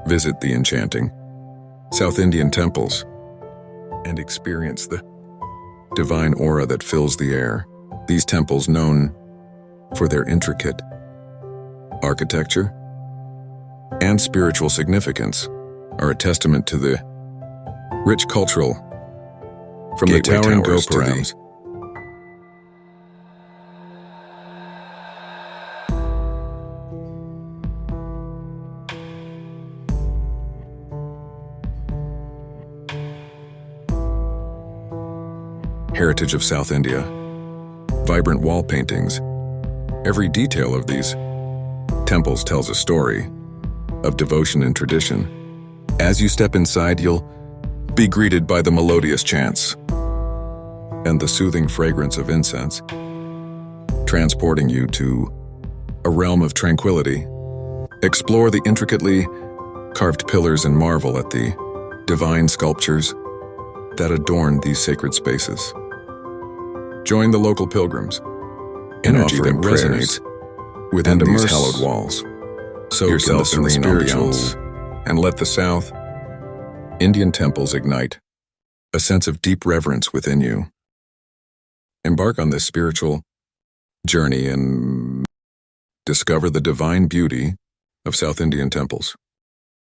Visit the enchanting South Indian temples and experience the divine aura that fills the air. These temples, known for their intricate architecture and spiritual significance, are a testament to the rich cultural from the towering gopurams heritage of South India, vibrant wall paintings. Every detail of these temples tells a story of devotion and tradition. As you step inside, you'll be greeted by the melodious chants and the soothing fragrance of incense, transporting you to a realm of tranquility. Explore the intricately carved pillars and marvel at the divine sculptures that adorn these sacred spaces. Join the local pilgrims, energy that resonates within these hallowed walls. Soak yourself in the spiritual and let the South Indian temples ignite a sense of deep reverence within you. Embark on this spiritual journey and discover the divine beauty of South Indian temples.